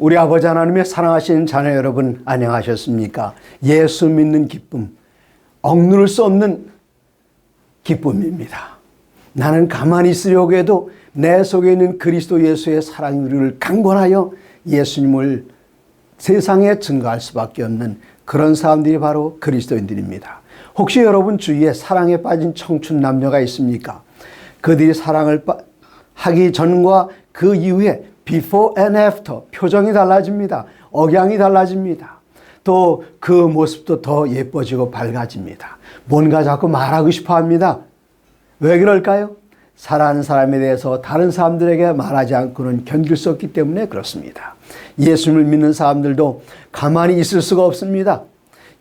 우리 아버지 하나님의 사랑하시는 자녀 여러분, 안녕하셨습니까? 예수 믿는 기쁨, 억누를 수 없는 기쁨입니다. 나는 가만히 있으려고 해도 내 속에 있는 그리스도 예수의 사랑이 우리를 강권하여 예수님을 세상에 증거할 수밖에 없는 그런 사람들이 바로 그리스도인들입니다. 혹시 여러분 주위에 사랑에 빠진 청춘 남녀가 있습니까? 그들이 사랑을 하기 전과 그 이후에 before and after 표정이 달라집니다. 억양이 달라집니다. 또 그 모습도 더 예뻐지고 밝아집니다. 뭔가 자꾸 말하고 싶어 합니다. 왜 그럴까요? 사랑하는 사람에 대해서 다른 사람들에게 말하지 않고는 견딜 수 없기 때문에 그렇습니다. 예수님을 믿는 사람들도 가만히 있을 수가 없습니다.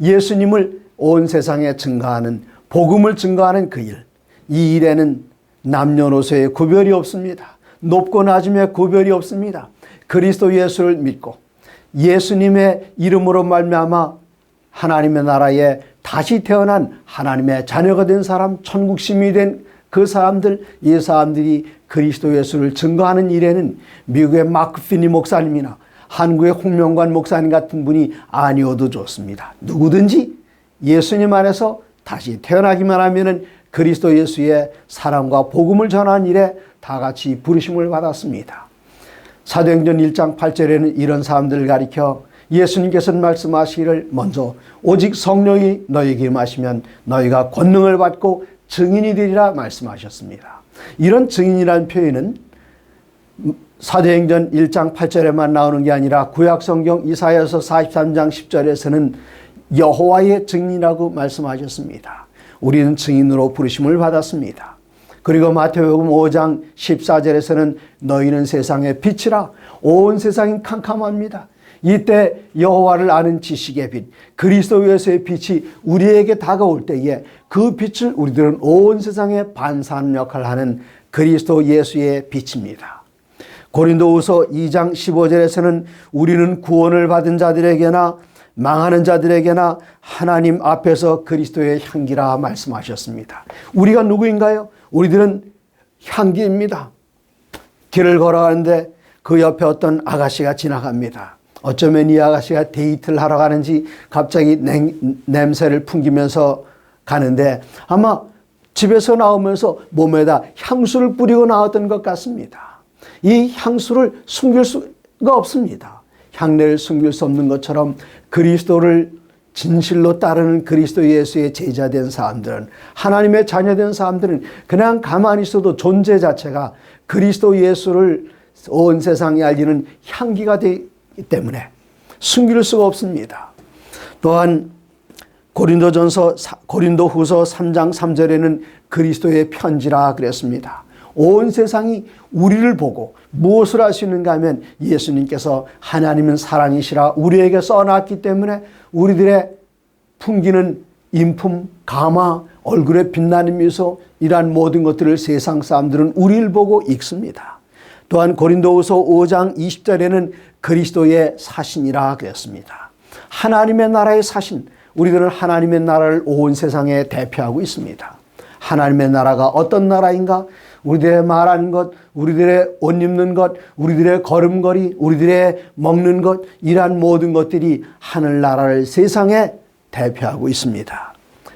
예수님을 온 세상에 증거하는, 복음을 증거하는 그 일, 이 일에는 남녀노소의 구별이 없습니다. 높고 낮음의 구별이 없습니다. 그리스도 예수를 믿고 예수님의 이름으로 말미암아 하나님의 나라에 다시 태어난 하나님의 자녀가 된 사람, 천국 시민이 된 그 사람들, 이 사람들이 그리스도 예수를 증거하는 일에는 미국의 마크 피니 목사님이나 한국의 홍명관 목사님 같은 분이 아니어도 좋습니다. 누구든지 예수님 안에서 다시 태어나기만 하면은 그리스도 예수의 사랑과 복음을 전하는 일에 다 같이 부르심을 받았습니다. 사도행전 1장 8절에는 이런 사람들을 가리켜 예수님께서는 말씀하시기를, 먼저 오직 성령이 너희에게 임하시면 너희가 권능을 받고 증인이 되리라 말씀하셨습니다. 이런 증인이라는 표현은 사도행전 1장 8절에만 나오는 게 아니라 구약성경 이사야서 43장 10절에서는 여호와의 증인이라고 말씀하셨습니다. 우리는 증인으로 부르심을 받았습니다. 그리고 마태복음 5장 14절에서는 너희는 세상의 빛이라. 온 세상이 캄캄합니다. 이때 여호와를 아는 지식의 빛, 그리스도 예수의 빛이 우리에게 다가올 때에 그 빛을 우리들은 온 세상에 반사하는 역할을 하는 그리스도 예수의 빛입니다. 고린도후서 2장 15절에서는 우리는 구원을 받은 자들에게나 망하는 자들에게나 하나님 앞에서 그리스도의 향기라 말씀하셨습니다. 우리가 누구인가요? 우리들은 향기입니다. 길을 걸어가는데 그 옆에 어떤 아가씨가 지나갑니다. 어쩌면 이 아가씨가 데이트를 하러 가는지 갑자기 냄새를 풍기면서 가는데 아마 집에서 나오면서 몸에다 향수를 뿌리고 나왔던 것 같습니다. 이 향수를 숨길 수가 없습니다. 향내를 숨길 수 없는 것처럼 그리스도를 진실로 따르는 그리스도 예수의 제자된 사람들은, 하나님의 자녀된 사람들은 그냥 가만히 있어도 존재 자체가 그리스도 예수를 온 세상에 알리는 향기가 되기 때문에 숨길 수가 없습니다. 또한 고린도후서 3장 3절에는 그리스도의 편지라 그랬습니다. 온 세상이 우리를 보고 무엇을 할 수 있는가 하면 예수님께서 하나님은 사랑이시라 우리에게 써놨기 때문에 우리들의 풍기는 인품, 가마, 얼굴에 빛나는 미소, 이러한 모든 것들을 세상 사람들은 우리를 보고 읽습니다. 또한 고린도후서 5장 20절에는 그리스도의 사신이라 그랬습니다. 하나님의 나라의 사신, 우리들은 하나님의 나라를 온 세상에 대표하고 있습니다. 하나님의 나라가 어떤 나라인가? 우리들의 말하는 것, 우리들의 옷 입는 것, 우리들의 걸음걸이, 우리들의 먹는 것, 이러한 모든 것들이 하늘나라를 세상에 대표하고 있습니다.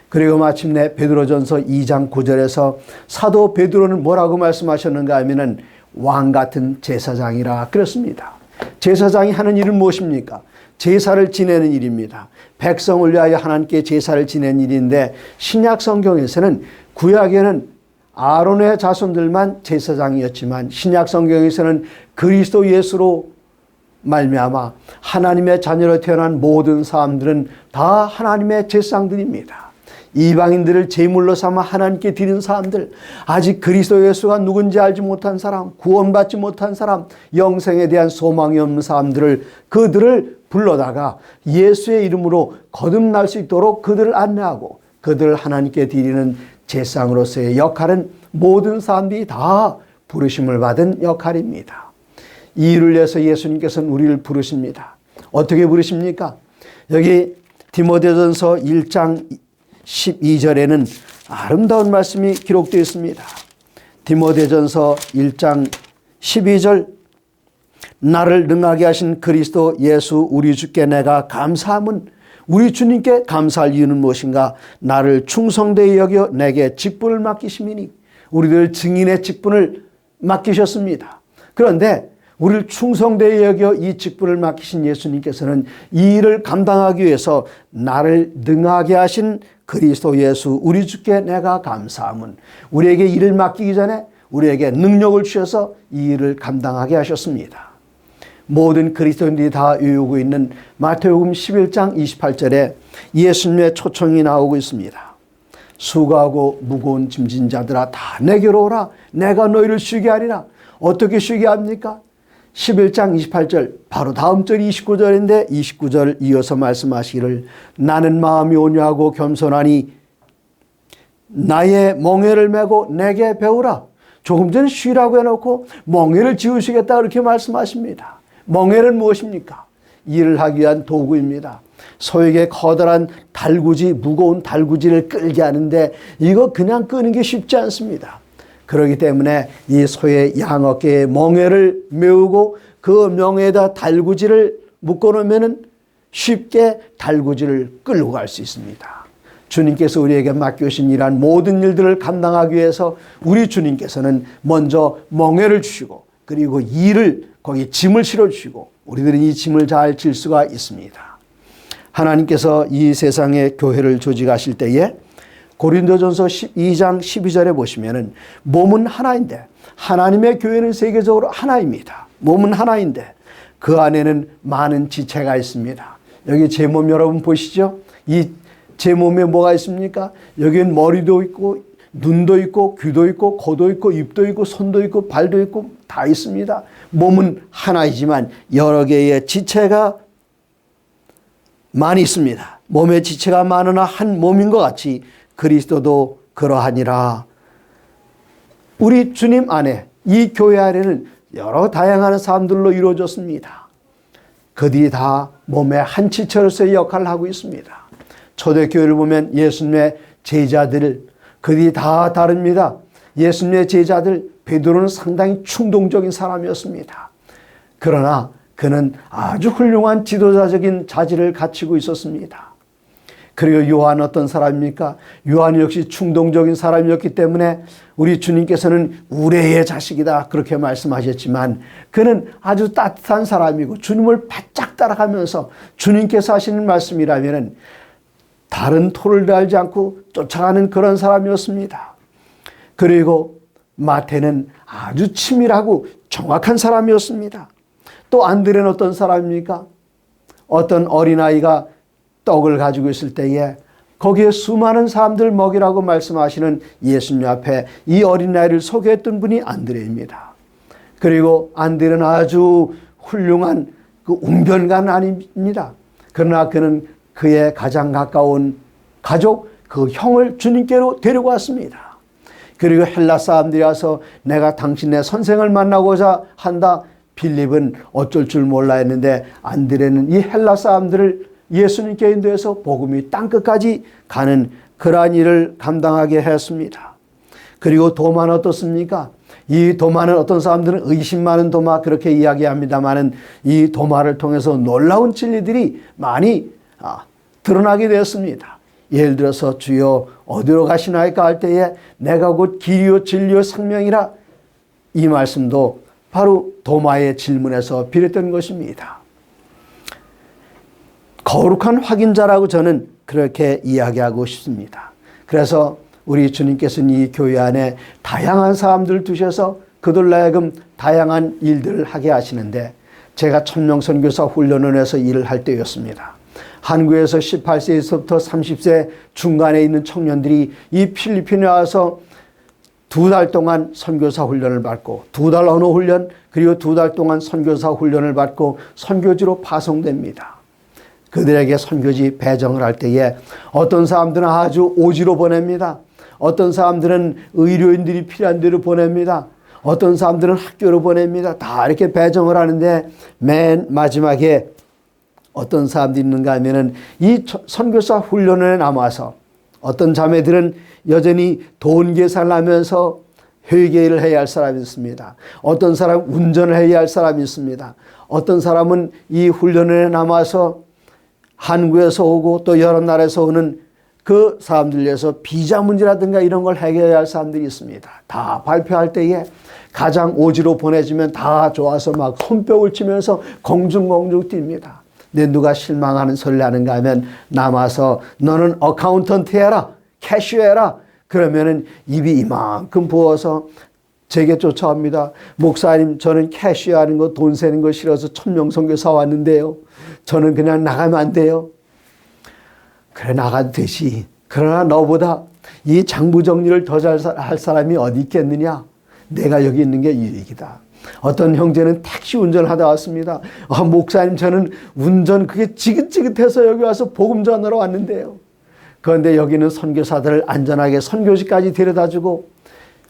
그리고 마침내 베드로전서 2장 9절에서 사도 베드로는 뭐라고 말씀하셨는가 하면은 왕 같은 제사장이라 그렇습니다. 제사장이 하는 일은 무엇입니까? 제사를 지내는 일입니다. 백성을 위하여 하나님께 제사를 지내는 일인데, 신약 성경에서는, 구약에는 아론의 자손들만 제사장이었지만 신약 성경에서는 그리스도 예수로 말미암아 하나님의 자녀로 태어난 모든 사람들은 다 하나님의 제사장들입니다. 이방인들을 제물로 삼아 하나님께 드리는 사람들, 아직 그리스도 예수가 누군지 알지 못한 사람, 구원받지 못한 사람, 영생에 대한 소망이 없는 사람들을, 그들을 불러다가 예수의 이름으로 거듭날 수 있도록 그들을 안내하고 그들을 하나님께 드리는 제사장으로서의 역할은 모든 사람들이 다 부르심을 받은 역할입니다. 이 일을 위해서 예수님께서는 우리를 부르십니다. 어떻게 부르십니까? 여기 디모데전서 1장 12절에는 아름다운 말씀이 기록되어 있습니다. 디모데전서 1장 12절, 나를 능하게 하신 그리스도 예수 우리 주께 내가 감사함은 우리 주님께 감사할 이유는 무엇인가? 나를 충성되이 여겨 내게 직분을 맡기심이니 우리들 증인의 직분을 맡기셨습니다. 그런데 우리를 충성되이 여겨 이 직분을 맡기신 예수님께서는 이 일을 감당하기 위해서 나를 능하게 하신 그리스도 예수 우리 주께 내가 감사함은 우리에게 일을 맡기기 전에 우리에게 능력을 주셔서 이 일을 감당하게 하셨습니다. 모든 그리스도인들이 다 외우고 있는 마태복음 11장 28절에 예수님의 초청이 나오고 있습니다. 수고하고 무거운 짐진 자들아 다 내게로 오라. 내가 너희를 쉬게 하리라. 어떻게 쉬게 합니까? 11장 28절 바로 다음 절이 29절인데 29절 이어서 말씀하시기를 나는 마음이 온유하고 겸손하니 나의 멍에를 메고 내게 배우라. 조금 전에 쉬라고 해놓고 멍에를 지우시겠다 그렇게 말씀하십니다. 멍에는 무엇입니까? 일을 하기 위한 도구입니다. 소에게 커다란 달구지, 무거운 달구지를 끌게 하는데 이거 그냥 끄는 게 쉽지 않습니다. 그렇기 때문에 이 소의 양어깨에 멍에를 메우고 그 명에다 달구지를 묶어놓으면 쉽게 달구지를 끌고 갈 수 있습니다. 주님께서 우리에게 맡겨주신 이러한 모든 일들을 감당하기 위해서 우리 주님께서는 먼저 멍에를 주시고 그리고 일을 거기 짐을 실어주시고 우리들은 이 짐을 잘 질 수가 있습니다. 하나님께서 이 세상에 교회를 조직하실 때에 고린도전서 12장 12절에 보시면은 몸은 하나인데 하나님의 교회는 세계적으로 하나입니다. 몸은 하나인데 그 안에는 많은 지체가 있습니다. 여기 제 몸 여러분 보시죠? 이 제 몸에 뭐가 있습니까? 여기는 머리도 있고 눈도 있고 귀도 있고 코도 있고 입도 있고 손도 있고 발도 있고 다 있습니다. 몸은 하나이지만 여러 개의 지체가 많이 있습니다. 몸에 지체가 많으나 한 몸인 것 같이 그리스도도 그러하니라. 우리 주님 안에 이 교회 안에는 여러 다양한 사람들로 이루어졌습니다. 그들이 다 몸의 한 지체로서의 역할을 하고 있습니다. 초대교회를 보면 예수님의 제자들 그들이 다 다릅니다. 예수님의 제자들 베드로는 상당히 충동적인 사람이었습니다. 그러나 그는 아주 훌륭한 지도자적인 자질을 갖추고 있었습니다. 그리고 요한 어떤 사람입니까? 요한 역시 충동적인 사람이었기 때문에 우리 주님께서는 우레의 자식이다 그렇게 말씀하셨지만 그는 아주 따뜻한 사람이고 주님을 바짝 따라가면서 주님께서 하시는 말씀이라면 다른 토를 달지 않고 쫓아가는 그런 사람이었습니다. 그리고 마태는 아주 치밀하고 정확한 사람이었습니다. 또 안드레는 어떤 사람입니까? 어떤 어린아이가 떡을 가지고 있을 때에 거기에 수많은 사람들 먹이라고 말씀하시는 예수님 앞에 이 어린아이를 소개했던 분이 안드레입니다. 그리고 안드레는 아주 훌륭한 그 웅변가는 아닙니다. 그러나 그는 그의 가장 가까운 가족, 그 형을 주님께로 데리고 왔습니다. 그리고 헬라 사람들이 와서 내가 당신의 선생을 만나고자 한다. 빌립은 어쩔 줄 몰라 했는데 안드레는 이 헬라 사람들을 예수님께 인도해서 복음이 땅끝까지 가는 그러한 일을 감당하게 했습니다. 그리고 도마는 어떻습니까? 이 도마는 어떤 사람들은 의심 많은 도마 그렇게 이야기합니다마는 이 도마를 통해서 놀라운 진리들이 많이 드러나게 되었습니다. 예를 들어서 주여 어디로 가시나이까 할 때에 내가 곧 길이요 진리요 생명이라 이 말씀도 바로 도마의 질문에서 비롯된 것입니다. 거룩한 확인자라고 저는 그렇게 이야기하고 싶습니다. 그래서 우리 주님께서는 이 교회 안에 다양한 사람들을 두셔서 그들로 하여금 다양한 일들을 하게 하시는데 제가 천명선교사 훈련원에서 일을 할 때였습니다. 한국에서 18세에서부터 30세 중간에 있는 청년들이 이 필리핀에 와서 2달 동안 선교사 훈련을 받고 2달 언어 훈련 그리고 2달 동안 선교사 훈련을 받고 선교지로 파송됩니다. 그들에게 선교지 배정을 할 때에 어떤 사람들은 아주 오지로 보냅니다. 어떤 사람들은 의료인들이 필요한 데로 보냅니다. 어떤 사람들은 학교로 보냅니다. 다 이렇게 배정을 하는데 맨 마지막에 어떤 사람들이 있는가 하면은 이 선교사 훈련에 남아서 어떤 자매들은 여전히 돈 계산을 하면서 회계를 해야 할 사람이 있습니다. 어떤 사람은 운전을 해야 할 사람이 있습니다. 어떤 사람은 이 훈련에 남아서 한국에서 오고 또 여러 나라에서 오는 그 사람들 위해서 비자 문제라든가 이런 걸 해결해야 할 사람들이 있습니다. 다 발표할 때에 가장 오지로 보내주면 다 좋아서 막 손뼉을 치면서 공중공중 뜁니다. 근데 누가 실망하는 소리를 하는가 하면 남아서 너는 어카운턴트 해라, 캐셔 해라. 그러면은 입이 이만큼 부어서 제게 쫓아옵니다. 목사님, 저는 캐셔 하는 거, 돈 세는 거 싫어서 천명선교사 왔는데요. 저는 그냥 나가면 안 돼요. 그래, 나가도 되지. 그러나 너보다 이 장부 정리를 더 잘 할 사람이 어디 있겠느냐. 내가 여기 있는 게 유익이다. 어떤 형제는 택시 운전을 하다 왔습니다. 목사님, 저는 운전 그게 지긋지긋해서 여기 와서 복음 전하러 왔는데요. 그런데 여기는 선교사들을 안전하게 선교지까지 데려다주고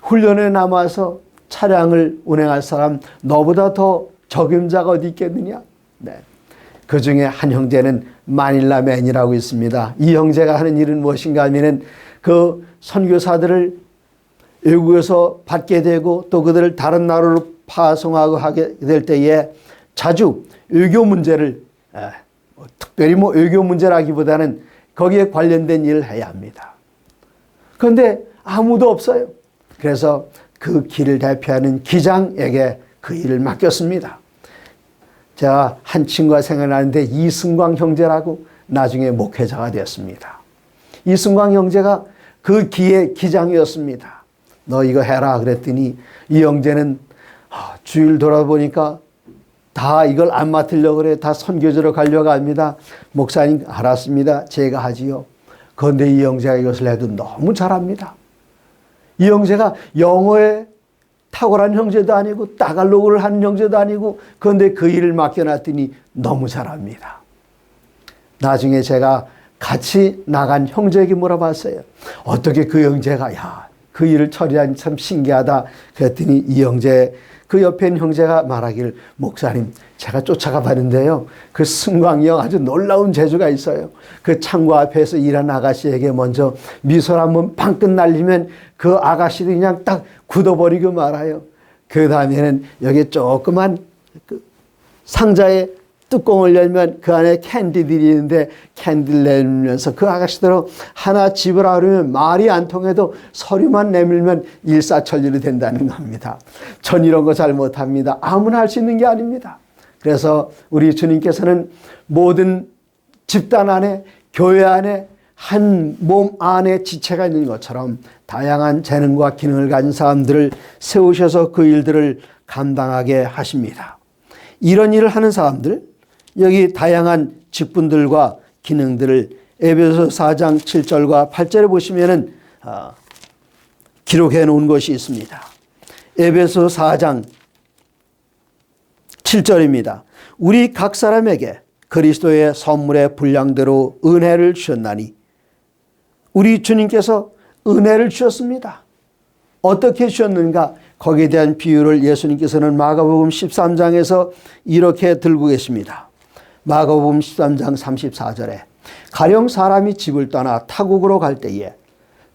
훈련에 남아서 차량을 운행할 사람 너보다 더 적임자가 어디 있겠느냐. 네. 그 중에 한 형제는 마닐라맨이라고 있습니다. 이 형제가 하는 일은 무엇인가 하면은 그 선교사들을 외국에서 받게 되고 또 그들을 다른 나라로 파송하고 하게 될 때에 자주 외교 문제를, 특별히 뭐 외교 문제라기보다는 거기에 관련된 일을 해야 합니다. 그런데 아무도 없어요. 그래서 그 길을 대표하는 기장에게 그 일을 맡겼습니다. 제가 한 친구가 생각나는데 이승광 형제라고 나중에 목회자가 되었습니다. 이승광 형제가 그 기의 기장이었습니다. 너 이거 해라 그랬더니 이 형제는 주일 돌아보니까 다 이걸 안 맡으려고 그래. 다 선교지로 가려고 합니다. 목사님, 알았습니다. 제가 하지요. 그런데 이 형제가 이것을 해도 너무 잘합니다. 이 형제가 영어에 탁월한 형제도 아니고 따갈로그를 하는 형제도 아니고 그런데 그 일을 맡겨놨더니 너무 잘합니다. 나중에 제가 같이 나간 형제에게 물어봤어요. 어떻게 그 형제가 그 일을 처리하니 참 신기하다. 그랬더니 이 형제, 그 옆에 있는 형제가 말하기를, 목사님, 제가 쫓아가 봤는데요. 그 승광이 형 아주 놀라운 재주가 있어요. 그 창고 앞에서 일하는 아가씨에게 먼저 미소를 한번 방긋 날리면 그 아가씨도 그냥 딱 굳어버리고 말아요. 그 다음에는 여기 조그만 그 상자에 뚜껑을 열면 그 안에 캔디들이 있는데 캔디를 내밀면서 그 아가씨대로 하나 집으라 그러면 말이 안 통해도 서류만 내밀면 일사천리로 된다는 겁니다. 전 이런 거 잘 못합니다. 아무나 할 수 있는 게 아닙니다. 그래서 우리 주님께서는 모든 집단 안에, 교회 안에, 한 몸 안에 지체가 있는 것처럼 다양한 재능과 기능을 가진 사람들을 세우셔서 그 일들을 감당하게 하십니다. 이런 일을 하는 사람들, 여기 다양한 직분들과 기능들을 에베소서 4장 7절과 8절에 보시면은 기록해 놓은 것이 있습니다. 에베소서 4장 7절입니다. 우리 각 사람에게 그리스도의 선물의 분량대로 은혜를 주셨나니, 우리 주님께서 은혜를 주셨습니다. 어떻게 주셨는가? 거기에 대한 비유를 예수님께서는 마가복음 13장에서 이렇게 들고 계십니다. 마가복음 13장 34절에 가령 사람이 집을 떠나 타국으로 갈 때에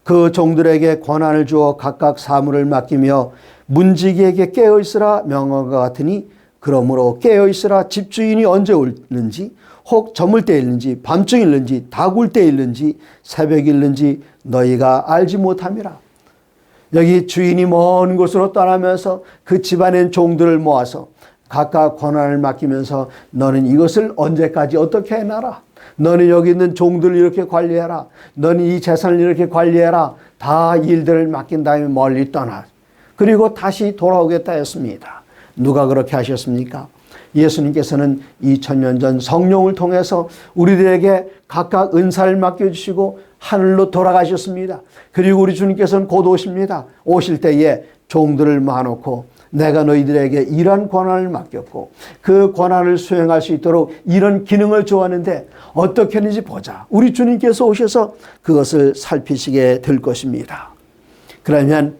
그 종들에게 권한을 주어 각각 사물을 맡기며 문지기에게 깨어있으라 명한 것 같으니, 그러므로 깨어있으라 집주인이 언제 올는지, 혹 저물 때 일는지, 밤중 일는지, 다굴 때 일는지, 새벽 일는지 너희가 알지 못함이라. 여기 주인이 먼 곳으로 떠나면서 그 집안엔 종들을 모아서 각각 권한을 맡기면서 너는 이것을 언제까지 어떻게 해놔라. 너는 여기 있는 종들을 이렇게 관리해라. 너는 이 재산을 이렇게 관리해라. 다 일들을 맡긴 다음에 멀리 떠나. 그리고 다시 돌아오겠다 했습니다. 누가 그렇게 하셨습니까? 예수님께서는 2000년 전 성령을 통해서 우리들에게 각각 은사를 맡겨주시고 하늘로 돌아가셨습니다. 그리고 우리 주님께서는 곧 오십니다. 오실 때에 종들을 모아놓고 내가 너희들에게 이런 권한을 맡겼고 그 권한을 수행할 수 있도록 이런 기능을 주었는데 어떻게 했는지 보자. 우리 주님께서 오셔서 그것을 살피시게 될 것입니다. 그러면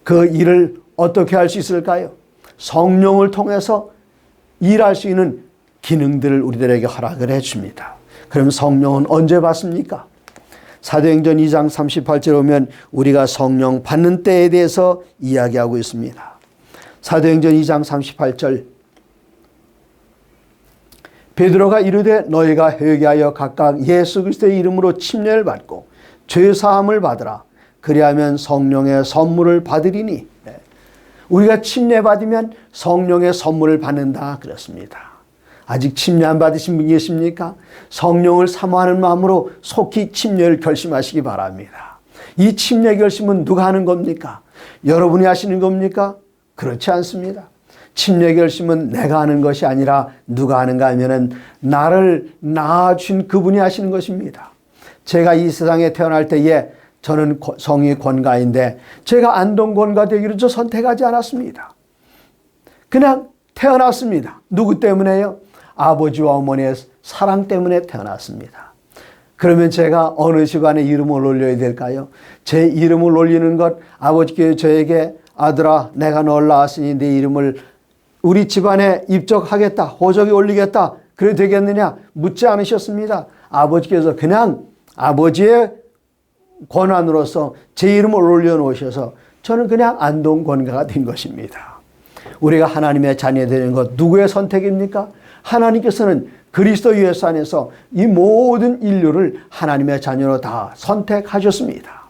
그 일을 어떻게 할 수 있을까요? 성령을 통해서 일할 수 있는 기능들을 우리들에게 허락을 해 줍니다. 그럼 성령은 언제 받습니까? 사도행전 2장 38절에 보면 우리가 성령 받는 때에 대해서 이야기하고 있습니다. 사도행전 2장 38절, 베드로가 이르되 너희가 회개하여 각각 예수 그리스도의 이름으로 침례를 받고 죄 사함을 받으라. 그리하면 성령의 선물을 받으리니. 우리가 침례 받으면 성령의 선물을 받는다 그랬습니다. 아직 침례 안 받으신 분 계십니까? 성령을 사모하는 마음으로 속히 침례를 결심하시기 바랍니다. 이 침례 결심은 누가 하는 겁니까? 여러분이 하시는 겁니까? 그렇지 않습니다. 침례 결심은 내가 하는 것이 아니라 누가 하는가 하면은 나를 낳아준 그분이 하시는 것입니다. 제가 이 세상에 태어날 때에 저는 성이 권가인데 제가 안동 권가 되기를 저 선택하지 않았습니다. 그냥 태어났습니다. 누구 때문에요? 아버지와 어머니의 사랑 때문에 태어났습니다. 그러면 제가 어느 집안에 이름을 올려야 될까요? 제 이름을 올리는 것, 아버지께서 저에게 아들아 내가 널 낳았으니 내 이름을 우리 집안에 입적하겠다, 호적에 올리겠다, 그래 되겠느냐 묻지 않으셨습니다. 아버지께서 그냥 아버지의 권한으로서 제 이름을 올려놓으셔서 저는 그냥 안동 권가가 된 것입니다. 우리가 하나님의 자녀 되는 것 누구의 선택입니까? 하나님께서는 그리스도 예수 안에서 이 모든 인류를 하나님의 자녀로 다 선택하셨습니다.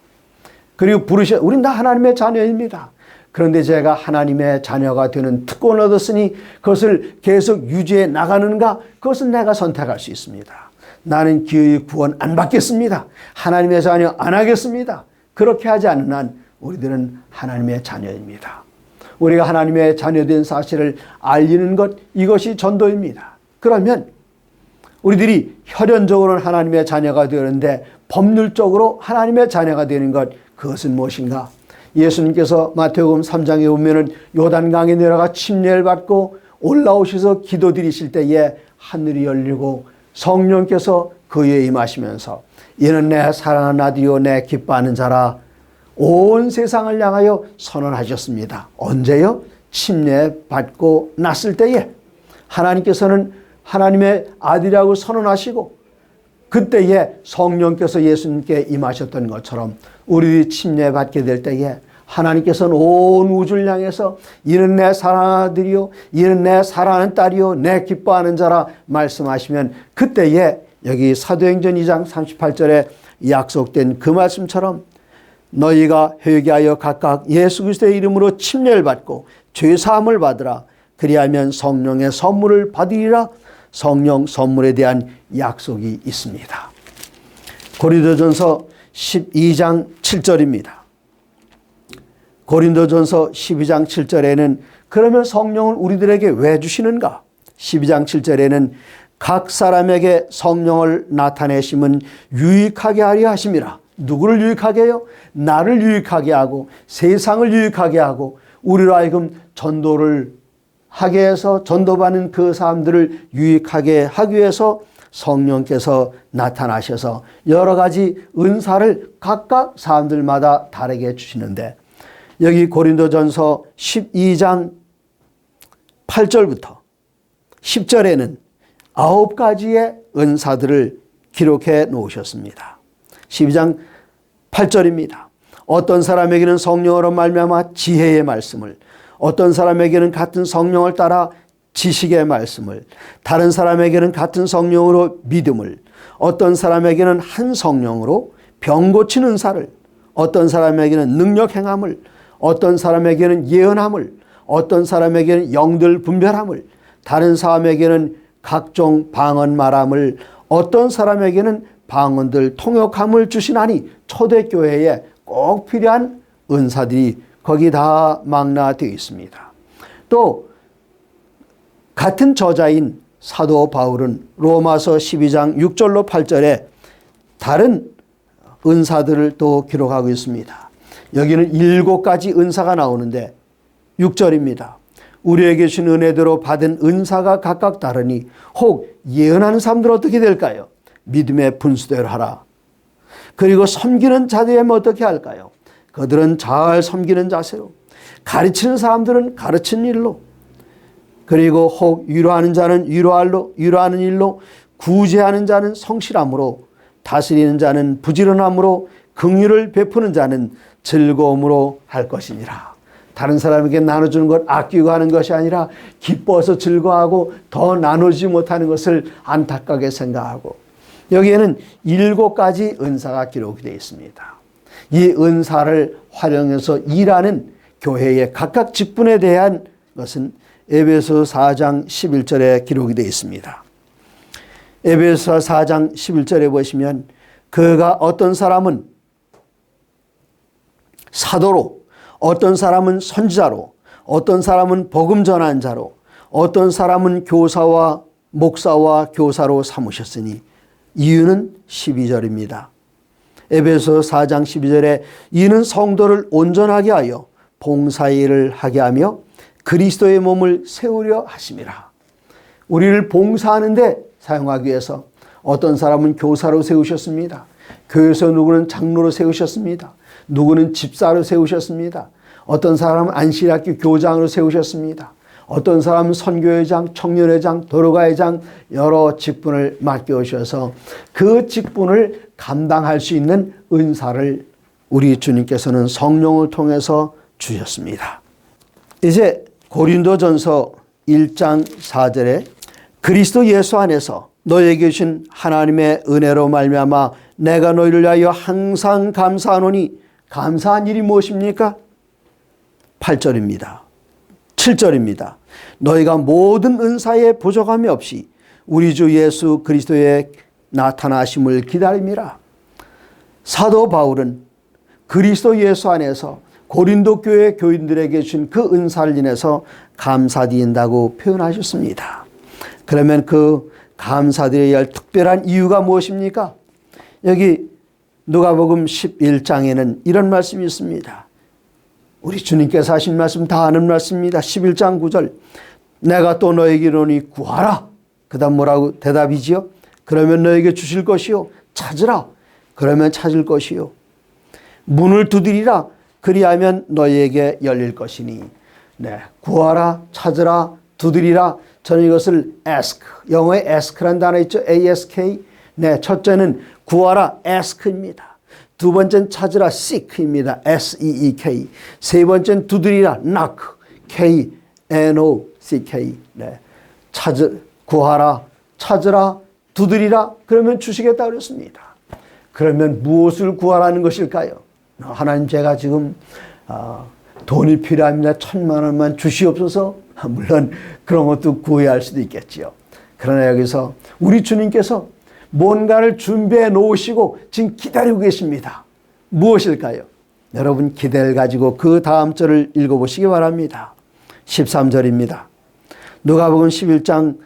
그리고 우린 다 하나님의 자녀입니다. 그런데 제가 하나님의 자녀가 되는 특권을 얻었으니 그것을 계속 유지해 나가는가? 그것은 내가 선택할 수 있습니다. 나는 기어이 구원 안 받겠습니다. 하나님의 자녀 안 하겠습니다. 그렇게 하지 않는 한 우리들은 하나님의 자녀입니다. 우리가 하나님의 자녀된 사실을 알리는 것, 이것이 전도입니다. 그러면 우리들이 혈연적으로는 하나님의 자녀가 되는데 법률적으로 하나님의 자녀가 되는 것, 그것은 무엇인가? 예수님께서 마태복음 3장에 보면은 요단강에 내려가 침례를 받고 올라오셔서 기도드리실 때에 하늘이 열리고 성령께서 그에 임하시면서 이는 내 사랑하는 아들이요 내 기뻐하는 자라 온 세상을 향하여 선언하셨습니다. 언제요? 침례 받고 났을 때에 하나님께서는 하나님의 아들이라고 선언하시고 그때에 성령께서 예수님께 임하셨던 것처럼 우리들이 침례 받게 될 때에 하나님께서는 온 우주를 향해서 이는 내 사랑하는 아들이요 이는 내 사랑하는 딸이요 내 기뻐하는 자라 말씀하시면 그때에 여기 사도행전 2장 38절에 약속된 그 말씀처럼 너희가 회개하여 각각 예수 그리스도의 이름으로 침례를 받고 죄 사함을 받으라. 그리하면 성령의 선물을 받으리라. 성령 선물에 대한 약속이 있습니다. 고린도전서 12장 7절입니다. 고린도전서 12장 7절에는 그러면 성령을 우리들에게 왜 주시는가? 12장 7절에는 각 사람에게 성령을 나타내심은 유익하게 하려 하심이라. 누구를 유익하게 해요? 나를 유익하게 하고 세상을 유익하게 하고 우리로 하여금 전도를 하게 해서 전도받는 그 사람들을 유익하게 하기 위해서 성령께서 나타나셔서 여러 가지 은사를 각각 사람들마다 다르게 주시는데 여기 고린도전서 12장 8절부터 10절에는 9가지의 은사들을 기록해 놓으셨습니다. 12장 8절입니다. 어떤 사람에게는 성령으로 말미암아 지혜의 말씀을, 어떤 사람에게는 같은 성령을 따라 지식의 말씀을, 다른 사람에게는 같은 성령으로 믿음을, 어떤 사람에게는 한 성령으로 병 고치는 은사를, 어떤 사람에게는 능력 행함을, 어떤 사람에게는 예언함을, 어떤 사람에게는 영들 분별함을, 다른 사람에게는 각종 방언 말함을, 어떤 사람에게는 방언들 통역함을 주시나니 초대교회에 꼭 필요한 은사들이 거기 다 망라되어 있습니다. 또 같은 저자인 사도 바울은 로마서 12장 6절로 8절에 다른 은사들을 또 기록하고 있습니다. 여기는 7가지 은사가 나오는데 6절입니다. 우리에게 주신 은혜대로 받은 은사가 각각 다르니 혹 예언하는 사람들은 어떻게 될까요? 믿음의 분수대로 하라. 그리고 섬기는 자들은 어떻게 할까요? 그들은 잘 섬기는 자세로, 가르치는 사람들은 가르치는 일로, 그리고 혹 위로하는 자는 위로하는 일로, 구제하는 자는 성실함으로, 다스리는 자는 부지런함으로 긍휼을 베푸는 자는 즐거움으로 할 것이니라. 다른 사람에게 나눠주는 것 아끼고 하는 것이 아니라 기뻐서 즐거워하고 더 나누지 못하는 것을 안타깝게 생각하고, 여기에는 7가지 은사가 기록이 되어 있습니다. 이 은사를 활용해서 일하는 교회의 각각 직분에 대한 것은 에베소 4장 11절에 기록이 되어 있습니다. 에베소 4장 11절에 보시면 그가 어떤 사람은 사도로, 어떤 사람은 선지자로, 어떤 사람은 복음 전한 자로, 어떤 사람은 교사와 목사와 교사로 삼으셨으니, 이유는 12절입니다. 에베소 4장 12절에 이는 성도를 온전하게 하여 봉사일을 하게 하며 그리스도의 몸을 세우려 하심이라. 우리를 봉사하는데 사용하기 위해서 어떤 사람은 교사로 세우셨습니다. 교회에서 누구는 장로로 세우셨습니다. 누구는 집사로 세우셨습니다. 어떤 사람은 안식일학교 교장으로 세우셨습니다. 어떤 사람은 선교회장, 청년회장, 도로가회장 여러 직분을 맡겨오셔서 그 직분을 감당할 수 있는 은사를 우리 주님께서는 성령을 통해서 주셨습니다. 이제 고린도전서 1장 4절에 그리스도 예수 안에서 너에게 주신 하나님의 은혜로 말미암아 내가 너희를 위하여 항상 감사하노니, 감사한 일이 무엇입니까? 8절입니다. 7절입니다. 너희가 모든 은사에 부족함이 없이 우리 주 예수 그리스도의 나타나심을 기다림이라. 사도 바울은 그리스도 예수 안에서 고린도 교회 교인들에게 준 그 은사를 인해서 감사드린다고 표현하셨습니다. 그러면 그 감사드려야 할 특별한 이유가 무엇입니까? 여기 누가복음 11장에는 이런 말씀이 있습니다. 우리 주님께서 하신 말씀 다 아는 말씀입니다. 11장 9절 내가 또 너에게 이르노니 구하라. 그 다음 뭐라고 대답이지요? 그러면 너에게 주실 것이요. 찾으라. 그러면 찾을 것이요. 문을 두드리라. 그리하면 너희에게 열릴 것이니. 네, 구하라, 찾으라, 두드리라. 저는 이것을 ask, 영어에 ask라는 단어 있죠. ask. 네, 첫째는 구하라, ask입니다. 두 번째는 찾으라, seek입니다. seek. 세 번째는 두드리라, knock, knock. 네, 구하라, 찾으라, 두드리라. 그러면 주시겠다 그랬습니다. 그러면 무엇을 구하라는 것일까요? 하나님, 제가 지금 돈이 필요합니다. 1,000만 원만 주시옵소서. 물론 그런 것도 구해야 할 수도 있겠지요. 그러나 여기서 우리 주님께서 뭔가를 준비해 놓으시고 지금 기다리고 계십니다. 무엇일까요? 여러분 기대를 가지고 그 다음 절을 읽어보시기 바랍니다. 13절입니다. 누가복음 11장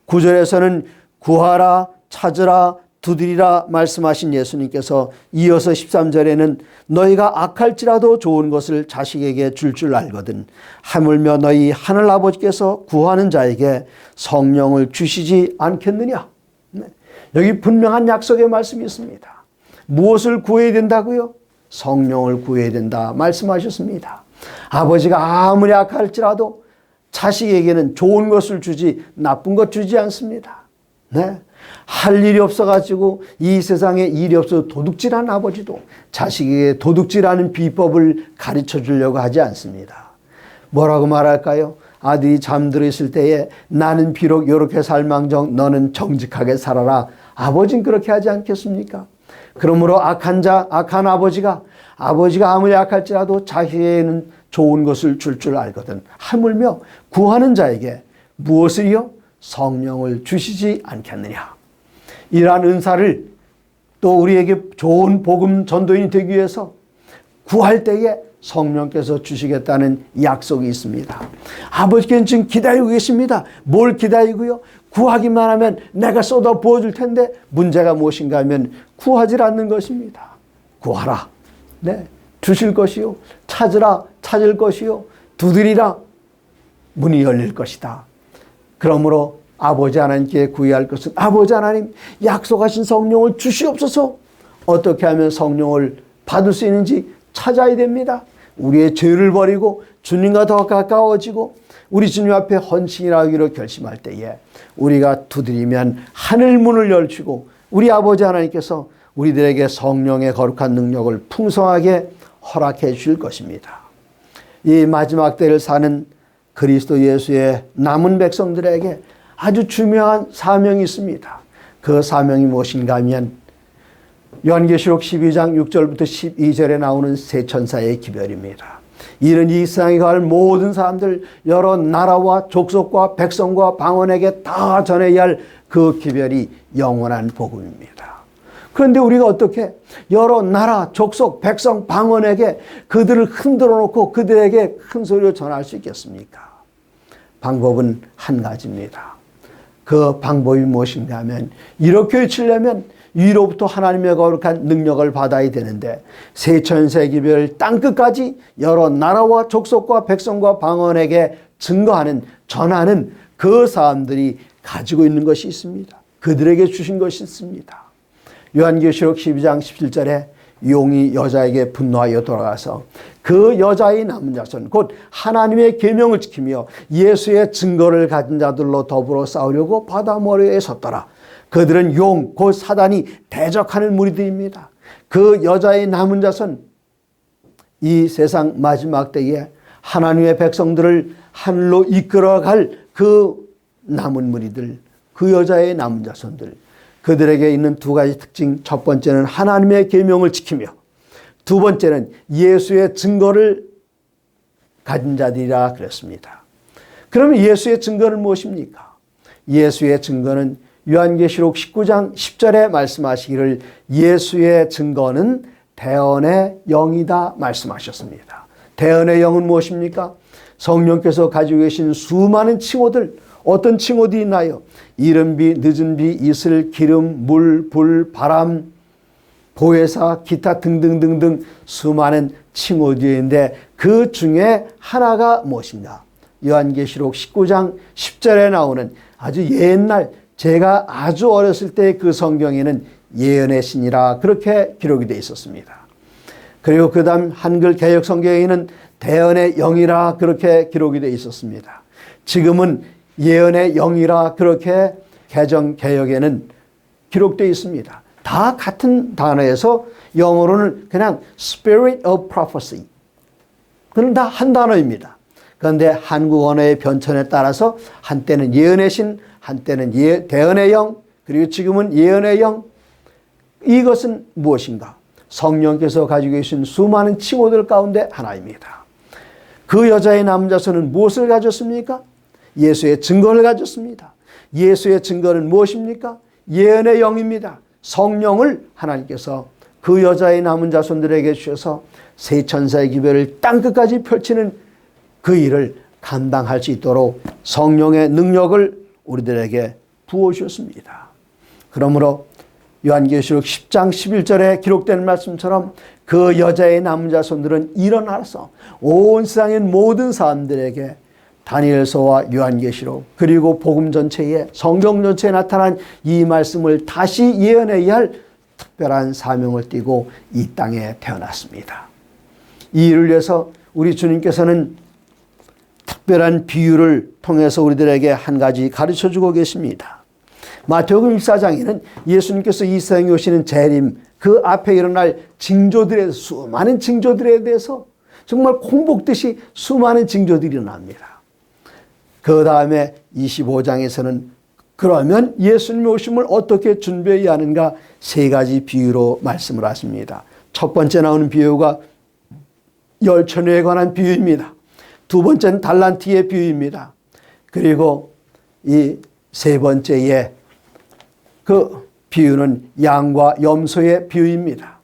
9절에서는 구하라, 찾으라, 두드리라 말씀하신 예수님께서 이어서 13절에는 너희가 악할지라도 좋은 것을 자식에게 줄 알거든 하물며 너희 하늘 아버지께서 구하는 자에게 성령을 주시지 않겠느냐. 여기 분명한 약속의 말씀이 있습니다. 무엇을 구해야 된다고요? 성령을 구해야 된다 말씀하셨습니다. 아버지가 아무리 악할지라도 자식에게는 좋은 것을 주지 나쁜 것 주지 않습니다. 네. 할 일이 없어가지고 이 세상에 일이 없어서 도둑질하는 아버지도 자식에게 도둑질하는 비법을 가르쳐 주려고 하지 않습니다. 뭐라고 말할까요? 아들이 잠들어 있을 때에 나는 비록 이렇게 살망정 너는 정직하게 살아라. 아버지는 그렇게 하지 않겠습니까? 그러므로 악한 아버지가 아무리 악할지라도 자식에게는 좋은 것을 줄 알거든 하물며 구하는 자에게 무엇을요? 성령을 주시지 않겠느냐. 이러한 은사를 또 우리에게 좋은 복음 전도인이 되기 위해서 구할 때에 성령께서 주시겠다는 약속이 있습니다. 아버지께는 지금 기다리고 계십니다. 뭘 기다리고요? 구하기만 하면 내가 쏟아 부어줄 텐데 문제가 무엇인가 하면 구하지 않는 것입니다. 구하라. 네, 주실 것이요. 찾으라. 찾을 것이요. 두드리라. 문이 열릴 것이다. 그러므로 아버지 하나님께 구해야 할 것은 아버지 하나님 약속하신 성령을 주시옵소서. 어떻게 하면 성령을 받을 수 있는지 찾아야 됩니다. 우리의 죄를 버리고 주님과 더 가까워지고 우리 주님 앞에 헌신하기로 결심할 때에 우리가 두드리면 하늘 문을 열시고 우리 아버지 하나님께서 우리들에게 성령의 거룩한 능력을 풍성하게 허락해 주실 것입니다. 이 마지막 때를 사는 그리스도 예수의 남은 백성들에게 아주 중요한 사명이 있습니다. 그 사명이 무엇인가 하면 요한계시록 12장 6절부터 12절에 나오는 세 천사의 기별입니다. 이는 이 세상에 갈 모든 사람들, 여러 나라와 족속과 백성과 방언에게 다 전해야 할 그 기별이 영원한 복음입니다. 그런데 우리가 어떻게 여러 나라, 족속, 백성, 방언에게 그들을 흔들어 놓고 그들에게 큰 소리로 전할 수 있겠습니까? 방법은 한 가지입니다. 그 방법이 무엇인가 하면 이렇게 외치려면 위로부터 하나님의 거룩한 능력을 받아야 되는데 세천세 기별 땅끝까지 여러 나라와 족속과 백성과 방언에게 증거하는 전하는 그 사람들이 가지고 있는 것이 있습니다. 그들에게 주신 것이 있습니다. 요한계시록 12장 17절에 용이 여자에게 분노하여 돌아가서 그 여자의 남은 자손 곧 하나님의 계명을 지키며 예수의 증거를 가진 자들로 더불어 싸우려고 바다 모래에 섰더라. 그들은 용 곧 사단이 대적하는 무리들입니다. 그 여자의 남은 자손, 이 세상 마지막 때에 하나님의 백성들을 하늘로 이끌어갈 그 남은 무리들, 그 여자의 남은 자손들, 그들에게 있는 두 가지 특징, 첫 번째는 하나님의 계명을 지키며 두 번째는 예수의 증거를 가진 자들이라 그랬습니다. 그러면 예수의 증거는 무엇입니까? 예수의 증거는 요한계시록 19장 10절에 말씀하시기를 예수의 증거는 대언의 영이다 말씀하셨습니다. 대언의 영은 무엇입니까? 성령께서 가지고 계신 수많은 칭호들, 어떤 칭호들이 있나요? 이른비, 늦은비, 이슬, 기름, 물, 불, 바람, 보혜사, 기타 등등등등 수많은 칭호들인데 그 중에 하나가 무엇인가? 요한계시록 19장 10절에 나오는 아주 옛날, 제가 아주 어렸을 때 그 성경에는 예언의 신이라 그렇게 기록이 되어 있었습니다. 그리고 그 다음 한글 개역 성경에는 대언의 영이라 그렇게 기록이 되어 있었습니다. 지금은 예언의 영이라 그렇게 개정 개역에는 기록되어 있습니다. 다 같은 단어에서 영어로는 그냥 Spirit of Prophecy. 그건 다 한 단어입니다. 그런데 한국 언어의 변천에 따라서 한때는 예언의 신, 한때는 대언의 영, 그리고 지금은 예언의 영. 이것은 무엇인가? 성령께서 가지고 계신 수많은 칭호들 가운데 하나입니다. 그 여자의 남은 자손은 무엇을 가졌습니까? 예수의 증거를 가졌습니다. 예수의 증거는 무엇입니까? 예언의 영입니다. 성령을 하나님께서 그 여자의 남은 자손들에게 주셔서 세 천사의 기별을 땅끝까지 펼치는 그 일을 감당할 수 있도록 성령의 능력을 우리들에게 부어주셨습니다. 그러므로 요한계시록 10장 11절에 기록된 말씀처럼 그 여자의 남은 자손들은 일어나서 온 세상의 모든 사람들에게 다니엘서와 요한계시록 그리고 복음 전체에 성경 전체에 나타난 이 말씀을 다시 예언해야 할 특별한 사명을 띠고 이 땅에 태어났습니다. 이 일을 위해서 우리 주님께서는 특별한 비유를 통해서 우리들에게 한 가지 가르쳐주고 계십니다. 마태복음 24장에는 예수님께서 이 세상에 오시는 재림, 그 앞에 일어날 징조들에 수많은 징조들에 대해서 정말 콩복듯이 수많은 징조들이 일어납니다. 그 다음에 25장에서는 그러면 예수님 오심을 어떻게 준비해야 하는가 세 가지 비유로 말씀을 하십니다. 첫 번째 나오는 비유가 열처녀에 관한 비유입니다. 두 번째는 달란트의 비유입니다. 그리고 이 세 번째의 그 비유는 양과 염소의 비유입니다.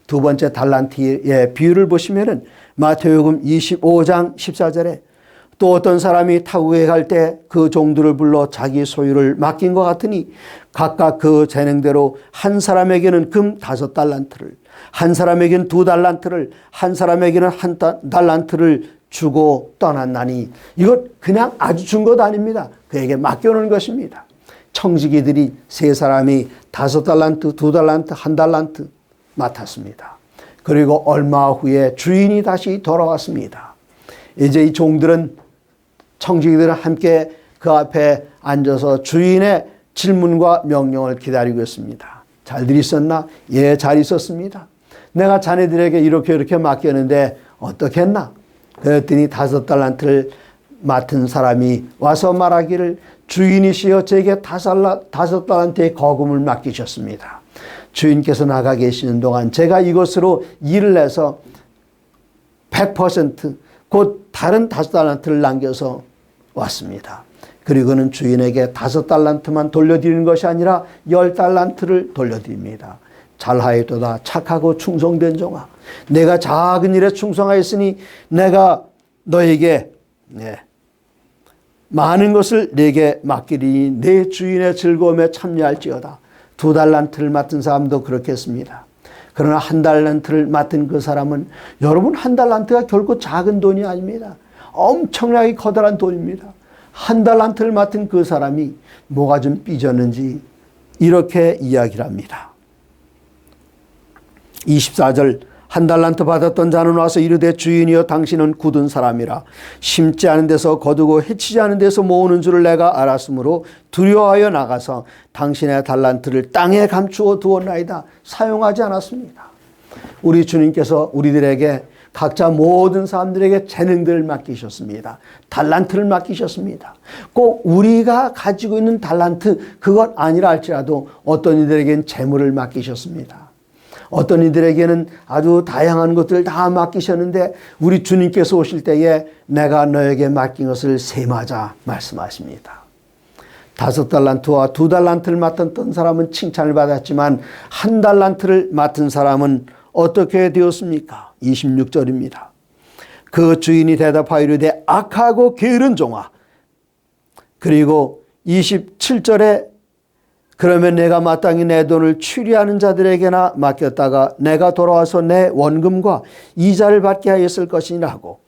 두 번째 달란트의 비유를 보시면은 마태복음 25장 14절에 또 어떤 사람이 타국에 갈 때 그 종들을 불러 자기 소유를 맡긴 것 같으니 각각 그 재능대로 한 사람에게는 금 5달란트를, 한 사람에게는 2달란트를, 한 사람에게는 1달란트를 주고 떠났나니 이것 그냥 아주 준 것 아닙니다. 그에게 맡겨놓은 것입니다. 청지기들이 세 사람이 5달란트, 2달란트, 1달란트 맡았습니다. 그리고 얼마 후에 주인이 다시 돌아왔습니다. 이제 이 종들은 청지기들은 함께 그 앞에 앉아서 주인의 질문과 명령을 기다리고 있습니다. 잘들 있었나? 예, 잘 있었습니다. 내가 자네들에게 이렇게 맡겼는데 어떻겠나? 그랬더니 5달란트를 맡은 사람이 와서 말하기를 주인이시여 제게 5달란트의 거금을 맡기셨습니다. 주인께서 나가 계시는 동안 제가 이것으로 일을 해서 100% 곧 다른 5달란트를 남겨서 왔습니다. 그리고는 주인에게 5달란트만 돌려드리는 것이 아니라 10달란트를 돌려드립니다. 잘하였도다 착하고 충성된 종아, 내가 작은 일에 충성하였으니 내가 너에게 많은 것을 내게 맡기리니 내 주인의 즐거움에 참여할지어다. 2달란트를 맡은 사람도 그렇게 했습니다. 그러나 1달란트를 맡은 그 사람은, 여러분 1달란트가 결코 작은 돈이 아닙니다. 엄청나게 커다란 돈입니다. 1달란트를 맡은 그 사람이 뭐가 좀 삐졌는지 이렇게 이야기를 합니다. 24절, 1달란트 받았던 자는 와서 이르되 주인이여 당신은 굳은 사람이라 심지 않은 데서 거두고 해치지 않은 데서 모으는 줄을 내가 알았으므로 두려워하여 나가서 당신의 달란트를 땅에 감추어 두었나이다. 사용하지 않았습니다. 우리 주님께서 우리들에게 각자 모든 사람들에게 재능들을 맡기셨습니다. 달란트를 맡기셨습니다. 꼭 우리가 가지고 있는 달란트 그것 아니라 할지라도 어떤 이들에게는 재물을 맡기셨습니다. 어떤 이들에게는 아주 다양한 것들을 다 맡기셨는데 우리 주님께서 오실 때에 내가 너에게 맡긴 것을 세마자 말씀하십니다. 5달란트와 2달란트를 맡았던 사람은 칭찬을 받았지만 1달란트를 맡은 사람은 어떻게 되었습니까? 26절입니다. 그 주인이 대답하여 이르되 악하고 게으른 종아. 그리고 27절에 그러면 내가 마땅히 내 돈을 추리하는 자들에게나 맡겼다가 내가 돌아와서 내 원금과 이자를 받게 하였을 것이니라 하고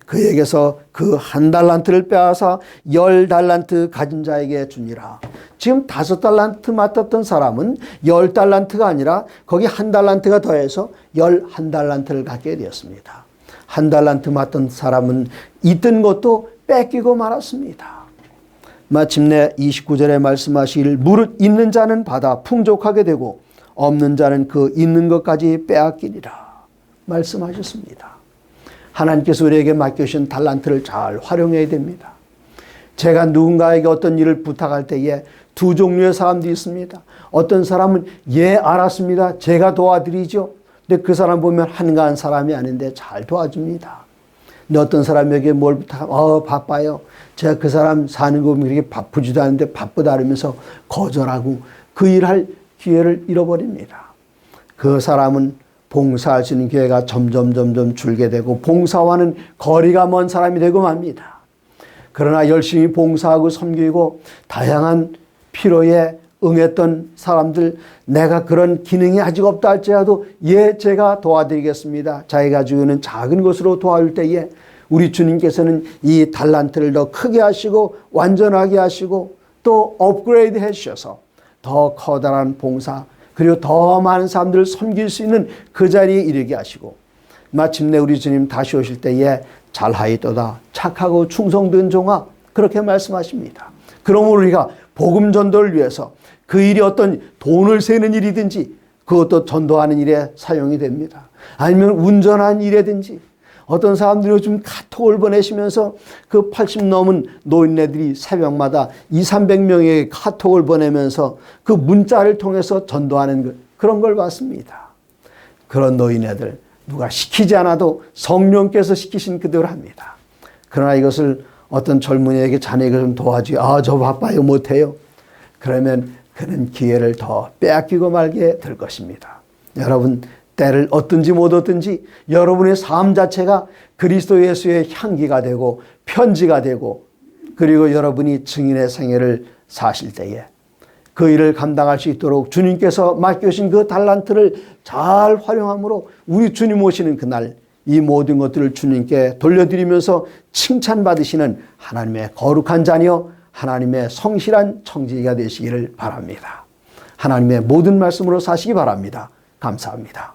그에게서 그 1달란트를 빼앗아 10달란트 가진 자에게 주니라. 지금 5달란트 맡았던 사람은 10달란트가 아니라 거기 1달란트가 더해서 11달란트를 갖게 되었습니다. 1달란트 맡은 사람은 있던 것도 뺏기고 말았습니다. 마침내 29절에 말씀하시길 무릇 있는 자는 받아 풍족하게 되고 없는 자는 그 있는 것까지 빼앗기리라 말씀하셨습니다. 하나님께서 우리에게 맡겨주신 달란트를 잘 활용해야 됩니다. 제가 누군가에게 어떤 일을 부탁할 때에 2 종류의 사람들이 있습니다. 어떤 사람은 예 알았습니다. 제가 도와드리죠. 근데 그 사람 보면 한가한 사람이 아닌데 잘 도와줍니다. 근데 어떤 사람에게 뭘 부탁하면 바빠요. 제가 그 사람 사는 거 보면 그렇게 바쁘지도 않은데 바쁘다 그러면서 거절하고 그 일할 기회를 잃어버립니다. 그 사람은 봉사할 수 있는 기회가 점점 줄게 되고 봉사와는 거리가 먼 사람이 되고 맙니다. 그러나 열심히 봉사하고 섬기고 다양한 필요에 응했던 사람들, 내가 그런 기능이 아직 없다 할지라도 예 제가 도와드리겠습니다. 자기가 가지고 있는 작은 것으로 도와줄 때에 우리 주님께서는 이 달란트를 더 크게 하시고 완전하게 하시고 또 업그레이드 해주셔서 더 커다란 봉사 그리고 더 많은 사람들을 섬길 수 있는 그 자리에 이르게 하시고 마침내 우리 주님 다시 오실 때에 잘하였도다 착하고 충성된 종아 그렇게 말씀하십니다. 그러므로 우리가 복음 전도를 위해서 그 일이 어떤 돈을 세는 일이든지 그것도 전도하는 일에 사용이 됩니다. 아니면 운전하는 일이든지 어떤 사람들이 요즘 카톡을 보내시면서 그 80 넘은 노인네들이 새벽마다 200~300명에게 카톡을 보내면서 그 문자를 통해서 전도하는 그런 걸 봤습니다. 그런 노인네들 누가 시키지 않아도 성령께서 시키신 그대로 합니다. 그러나 이것을 어떤 젊은이에게 자네가 좀 도와줘. 저 바빠요 못해요. 그러면 그는 기회를 더 빼앗기고 말게 될 것입니다. 여러분 때를 얻든지 못 얻든지 여러분의 삶 자체가 그리스도 예수의 향기가 되고 편지가 되고 그리고 여러분이 증인의 생애를 사실 때에 그 일을 감당할 수 있도록 주님께서 맡겨주신 그 달란트를 잘 활용함으로 우리 주님 오시는 그날 이 모든 것들을 주님께 돌려드리면서 칭찬받으시는 하나님의 거룩한 자녀 하나님의 성실한 청지기가 되시기를 바랍니다. 하나님의 모든 말씀으로 사시기 바랍니다. 감사합니다.